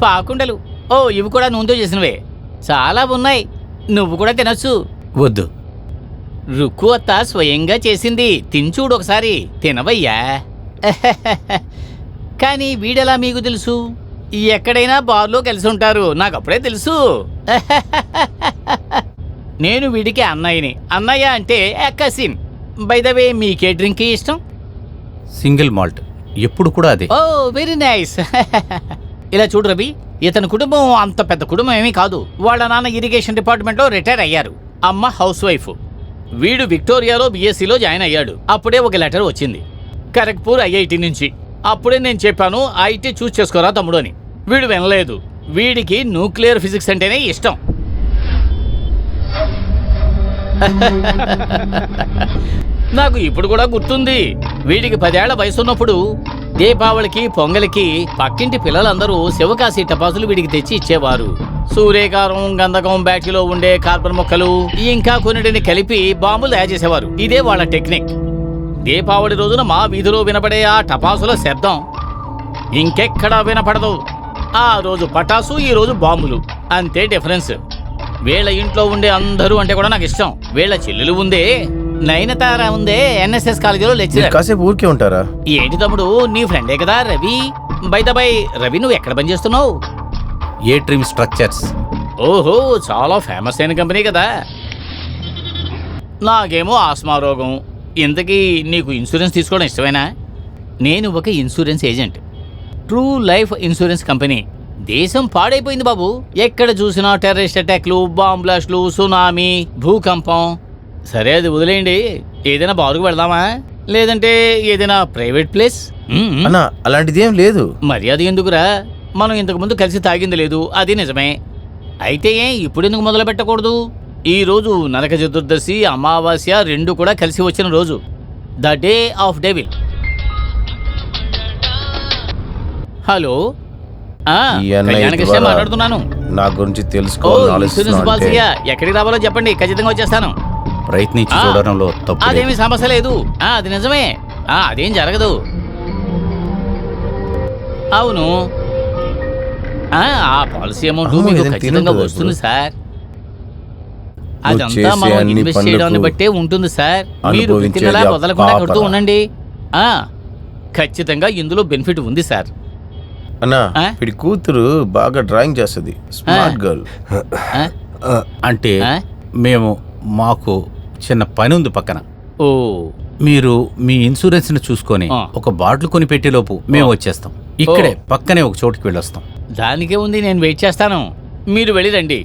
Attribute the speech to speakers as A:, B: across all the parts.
A: పాకుండలు. ఓ ఇవి కూడా నూనెతో చేసినవే. చాలా ఉన్నాయి, నువ్వు కూడా తినొచ్చు.
B: వద్దు.
A: రుక్కు అత్త స్వయంగా చేసింది, తినచూడు ఒకసారి. తినవయ్యా. కానీ వీడెలా మీకు తెలుసు? ఎక్కడైనా బార్లో కలిసి ఉంటారు, నాకు అప్పుడే తెలుసు. నేను వీడికి అన్నయ్యని. అన్నయ్య అంటే కసిన్. బై ద వే, మీకే డ్రింక్ ఇష్టం?
B: Single malt. ఎప్పుడు కూడా అదే.
A: ఓ వెరీ నైస్. ఇలా చూడు రవి, ఇతని కుటుంబం అంత పెద్ద కుటుంబం ఏమీ కాదు. వాళ్ళ నాన్న ఇరిగేషన్ డిపార్ట్మెంట్లో రిటైర్ అయ్యారు, అమ్మ హౌస్ వైఫ్. వీడు విక్టోరియాలో బిఎస్సిలో జాయిన్ అయ్యాడు. అప్పుడే ఒక లెటర్ వచ్చింది ఖరగ్పూర్ ఐఐటి నుంచి. అప్పుడే నేను చెప్పాను ఐటీ చూస్ చేసుకోరా తమ్ముడు అని. వీడు వినలేదు. వీడికి న్యూక్లియర్ ఫిజిక్స్ అంటేనే ఇష్టం. నాకు ఇప్పుడు కూడా గుర్తుంది. వీడికి 10 ఏళ్ల వయసున్నప్పుడు దీపావళికి పొంగలికి పక్కింటి పిల్లలందరూ శివకాశి టపాసులు వీడికి తెచ్చి ఇచ్చేవారు. సూర్యకారం, గంధకం, బ్యాటరీలో ఉండే కార్బన్ మొక్కలు ఇంకా కొన్నిటిని కలిపి బాంబులు తయారు చేసేవారు. ఇదే వాళ్ళ టెక్నిక్. దీపావళి రోజున మా వీధిలో వినపడే ఆ టపాసుల శబ్దం ఇంకెక్కడా వినపడదు. ఆ రోజు పటాసు, ఈ రోజు బాంబులు, అంతే డిఫరెన్స్. వీళ్ళ ఇంట్లో ఉండే అందరూ అంటే కూడా నాకు ఇష్టం. వీళ్ళ చెల్లెలు ఉందే, నయనతార ఉందే, ఎన్ఎస్ఎస్ కాలేజీలో లెక్చరర్.
C: కాసేపు ఊరికే ఉంటారా?
A: ఏంటి తమ్ముడు, నీ ఫ్రెండే కదా Ravi. By the by, Ravi నువ్వు ఎక్కడ పనిచేస్తున్నావు?
B: ఏ డ్రీమ్ స్ట్రక్చర్స్.
A: ఓహో, చాలా ఫేమస్ అయిన కంపెనీ కదా. నాకేమో ఆస్మా రోగం. ఇంతకీ నీకు ఇన్సూరెన్స్ తీసుకోవడం ఇష్టమేనా? నేను ఒక insurance agent, true life insurance company. దేశం పాడైపోయింది బాబు. ఎక్కడ చూసినా టెర్రరిస్ట్ అటాక్లు, బాంబ్ బ్లాస్ట్లు, సునామీ, భూకంపం. సరే అది వదిలేయండి. ఏదైనా బారుకు వెళ్దామా, లేదంటే ఏదైనా ప్రైవేట్ ప్లేస్?
C: అన్నా అలాంటిదేం లేదు.
A: మర్యాద ఎందుకురా? మనం ఇంతకుముందు కలిసి తాగింది లేదు, అది నిజమే. అయితే ఇప్పుడు ఎందుకు మొదలు పెట్టకూడదు? ఈ రోజు నరక చతుర్దశి, అమావాస్య రెండు కూడా కలిసి వచ్చిన రోజు, the day of devil. Hello, Kalyanakrishna మాట్లాడుతున్నాను.
C: నా గురించి తెలుసుకోవాలి.
A: ఇన్సూరెన్స్ పాలసీయా? ఎక్కడికి రావాలో చెప్పండి, ఖచ్చితంగా వచ్చేస్తాను.
B: ప్రయత్నించి చూడడంలో తప్పు.
A: అదేమీ సమస్య లేదు. అది నిజమే, అదేం జరగదు. అవును, ఆ పాలసీ అమౌంట్ మీకు ఖచ్చితంగా వస్తుంది సార్. అదంతా మనం ఇన్వెస్ట్ చేయడాన్ని బట్టే ఉంటుంది సార్. మీరు ప్రతి నెలా వదలకుండా కడుతూ ఉండండి. ఖచ్చితంగా ఇందులో బెనిఫిట్ ఉంది సార్.
C: అన్నా, వీడి కూతురు బాగా డ్రాయింగ్ చేస్తుంది, స్మార్ట్ గర్ల్.
B: అంటే మాకు చిన్న పని ఉంది పక్కన.
A: ఓ,
B: మీరు మీ ఇన్సూరెన్స్ ని చూసుకొని ఒక బాటిల్ కొని పెట్టేలోపు మేము వచ్చేస్తాం. ఇక్కడే పక్కనే ఒక చోటుకి వెళ్ళొస్తాం.
A: దానికే ఉంది, నేను వెయిట్ చేస్తాను. మీరు వెళ్ళిరండి.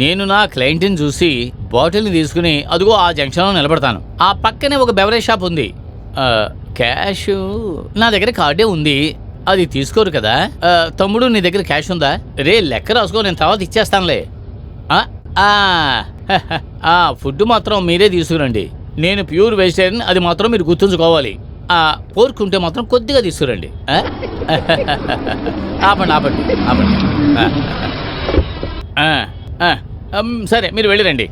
A: నేను నా క్లయింట్ని చూసి బాటిల్ని తీసుకుని అదిగో ఆ జంక్షన్లో నిలబడతాను. ఆ పక్కనే ఒక బెవరేజ్ షాప్ ఉంది. క్యాష్ నా దగ్గర కార్డే ఉంది, అది తీసుకోరు కదా. తమ్ముడు నీ దగ్గర క్యాష్ ఉందా? రే లెక్క రాసుకో, నేను తర్వాత ఇచ్చేస్తానులే. ఫుడ్ మాత్రం మీరే తీసుకురండి. నేను ప్యూర్ వెజిటేరియన్, అది మాత్రం మీరు గుర్తుంచుకోవాలి. పోర్క్ ఉంటే మాత్రం కొద్దిగా తీసుకురండి. ఆపండి ఆపండి ఆపండి. సరే మీరు వెళ్ళిరండి.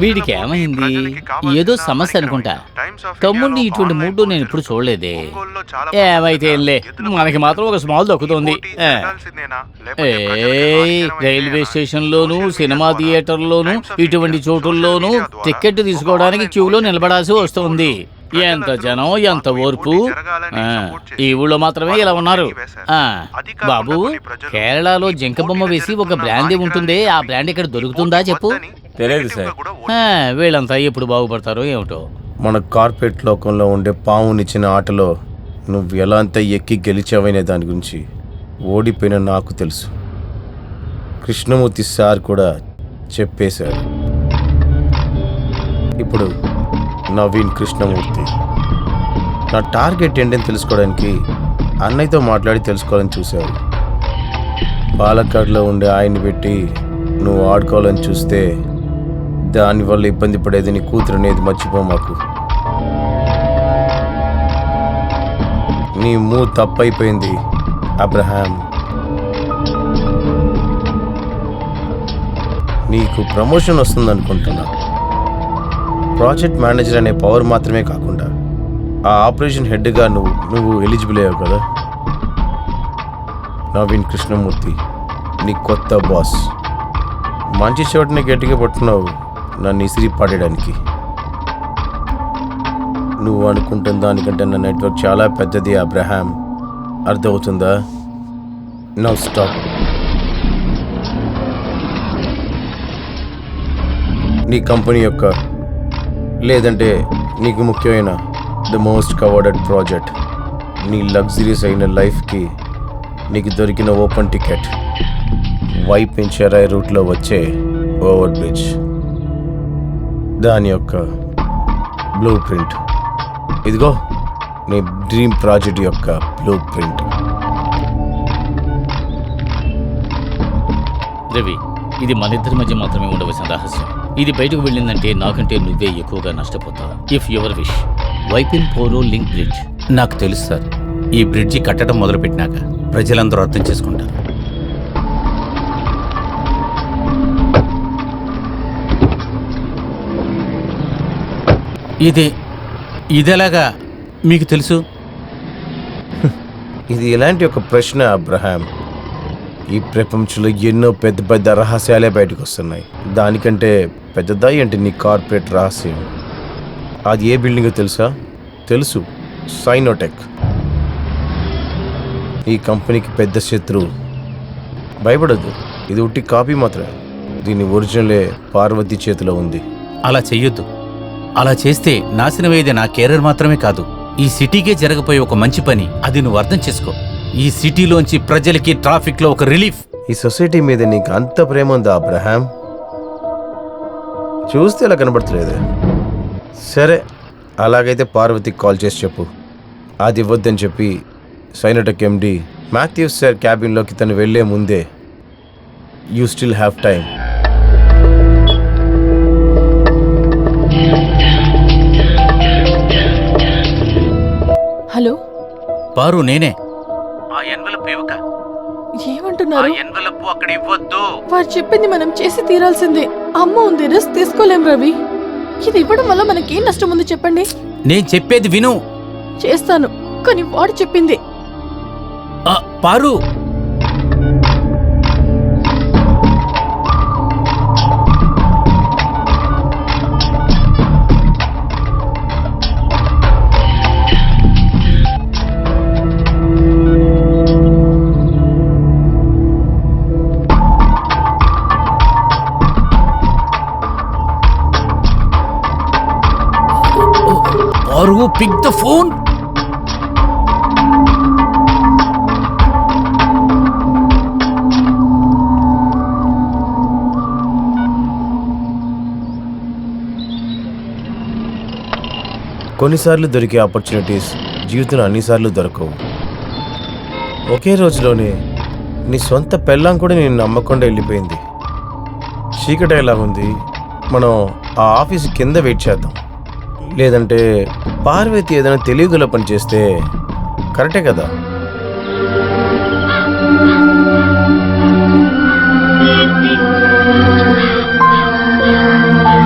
A: వీడికి ఏమైంది? ఏదో సమస్య అనుకుంటా. తమ్ముడిని ఇటువంటి మూడు నేను ఇప్పుడు చూడలేదే. ఏమైతే వెళ్ళే, మనకి మాత్రం ఒక స్మాల్ దక్కుతుంది. రైల్వే స్టేషన్లోను, సినిమా థియేటర్లోను, ఇటువంటి చోటుల్లోనూ టికెట్ తీసుకోవడానికి క్యూలో నిలబడాల్సి వస్తుంది. ఎంత జనం, ఎంత ఓర్పు. ఈ ఊళ్ళో మాత్రమే ఇలా ఉన్నారు. బాబు, కేరళలో జింక బొమ్మ వేసి ఒక బ్రాండీ ఉంటుంది. ఆ బ్రాండ్ ఇక్కడ దొరుకుతుందా చెప్పు?
C: తెలియదు సార్.
A: వీళ్ళంతా ఎప్పుడు బాగుపడతారో ఏమిటో.
C: మన కార్పొరేట్ లోకంలో ఉండే పావునిచ్చిన ఆటలో నువ్వు ఎలా అంతా ఎక్కి గెలిచావనే దాని గురించి ఓడిపోయిన నాకు తెలుసు. కృష్ణమూర్తి సార్ కూడా చెప్పేశారు. ఇప్పుడు నవీన్ కృష్ణమూర్తి నా టార్గెట్ ఏంటని తెలుసుకోవడానికి అన్నయ్యతో మాట్లాడి తెలుసుకోవాలని చూశావు. పాలక్కాడ్లో ఉండే ఆయన్ని పెట్టి నువ్వు ఆడుకోవాలని చూస్తే దానివల్ల ఇబ్బంది పడేది నీ కూతురు అనేది మర్చిపో. మాకు నీ తప్పైపోయింది అబ్రహాం. నీకు ప్రమోషన్ వస్తుంది అనుకుంటున్నా. ప్రాజెక్ట్ మేనేజర్ అనే పవర్ మాత్రమే కాకుండా ఆ ఆపరేషన్ హెడ్గా నువ్వు ఎలిజిబుల్ అయ్యావు కదా. నవీన్ కృష్ణమూర్తి నీ కొత్త బాస్. మంచి చోటని గట్టిగా పట్టున్నావు నన్ను ఇసిరి పడేయడానికి. నువ్వు అనుకుంటున్న దానికంటే నా నెట్వర్క్ చాలా పెద్దది అబ్రహాం, అర్థమవుతుందా? Now stop. నీ కంపెనీ యొక్క లేదంటే నీకు ముఖ్యమైన ద మోస్ట్ కవర్డెడ్ ప్రాజెక్ట్, నీ లగ్జరీస్ అయిన లైఫ్కి నీకు దొరికిన ఓపెన్ టికెట్, వైపెంచెరాయ్ రూట్లో వచ్చే ఓవర్ బ్రిడ్జ్, దాని యొక్క బ్లూ ప్రింట్. ఇదిగో నీ డ్రీమ్ ప్రాజెక్ట్ యొక్క బ్లూ ప్రింట్.
A: రవి, ఇది మన ఇద్దరి మధ్య మాత్రమే ఉండవలసిన రహస్యం. ఇది బయటకు వెళ్ళిందంటే నాకంటే నువ్వే ఎక్కువగా నష్టపోతావు. ఇఫ్ యువర్ విష్, వైపిన్ పోరో లింక్ బ్రిడ్జ్.
B: నాకు తెలుసు సార్, ఈ బ్రిడ్జి కట్టడం మొదలుపెట్టినాక ప్రజలందరూ అర్థం చేసుకుంటారు. ఇదెలాగా మీకు తెలుసు?
C: ఇది ఇలాంటి ఒక ప్రశ్న అబ్రహాం. ఈ ప్రపంచంలో ఎన్నో పెద్ద పెద్ద రహస్యాలే బయటకు వస్తున్నాయి. దానికంటే పెద్దదా ఏంటి నీ కార్పొరేట్ రహస్యం? అది ఏ బిల్డింగో తెలుసా? తెలుసు, సైనోటెక్. ఈ కంపెనీకి పెద్ద శత్రువు. భయపడద్దు, ఇది ఉట్టి కాపీ మాత్రమే. దీని ఒరిజినలే పార్వతి చేతిలో ఉంది.
B: అలా చెయ్యొద్దు. అలా చేస్తే నాశనమయ్యేది నా కెరీర్ మాత్రమే కాదు, ఈ సిటీకే జరగబోయే ఒక మంచి పని. అది నువ్వు అర్థం చేసుకో. ఈ సిటీలోంచి ప్రజలకి ట్రాఫిక్లో ఒక రిలీఫ్.
C: ఈ సొసైటీ మీద నీకు అంత ప్రేమ ఉందా అబ్రహాం? చూస్తే ఇలా కనబడతలేదు. సరే, అలాగైతే పార్వతికి కాల్ చేసి చెప్పు అది ఇవ్వద్దని చెప్పి. సైనోటెక్ ఎండి మాథ్యూస్ సార్ క్యాబిన్లోకి తను వెళ్లే ముందే you still have time.
D: Hello
B: Paru, నేనే. ఆ ఎన్వలప్ ఇవ్వక.
D: ఏమంటున్నారు?
B: ఎన్వలప్ అక్కడ ఇవ్వద్దు.
D: వారు చెప్పింది మనం చేసి తీరాల్సిందే. అమ్మ ఉంది, రిస్క్ తీసుకోలేం రవి. ఇది ఇవ్వడం వల్ల మనకేం నష్టం ఉంది చెప్పండి?
B: నేను చెప్పేది విను.
D: చేస్తాను, కానీ వాడు చెప్పింది.
B: పారు, pick the phone.
C: కొన్నిసార్లు దొరికే ఆపర్చునిటీస్ జీవితంలో అన్నిసార్లు దొరకవు. ఒకే రోజులోనే నీ సొంత పెళ్ళాం కూడా నేను నమ్మకుండా వెళ్ళిపోయింది. చీకటి ఎలా ఉంది, మనం ఆ ఆఫీస్ కింద వెయిట్ చేద్దాం. లేదంటే పార్వతి ఏదైనా తెలియదులో పని చేస్తే కరెక్టే కదా.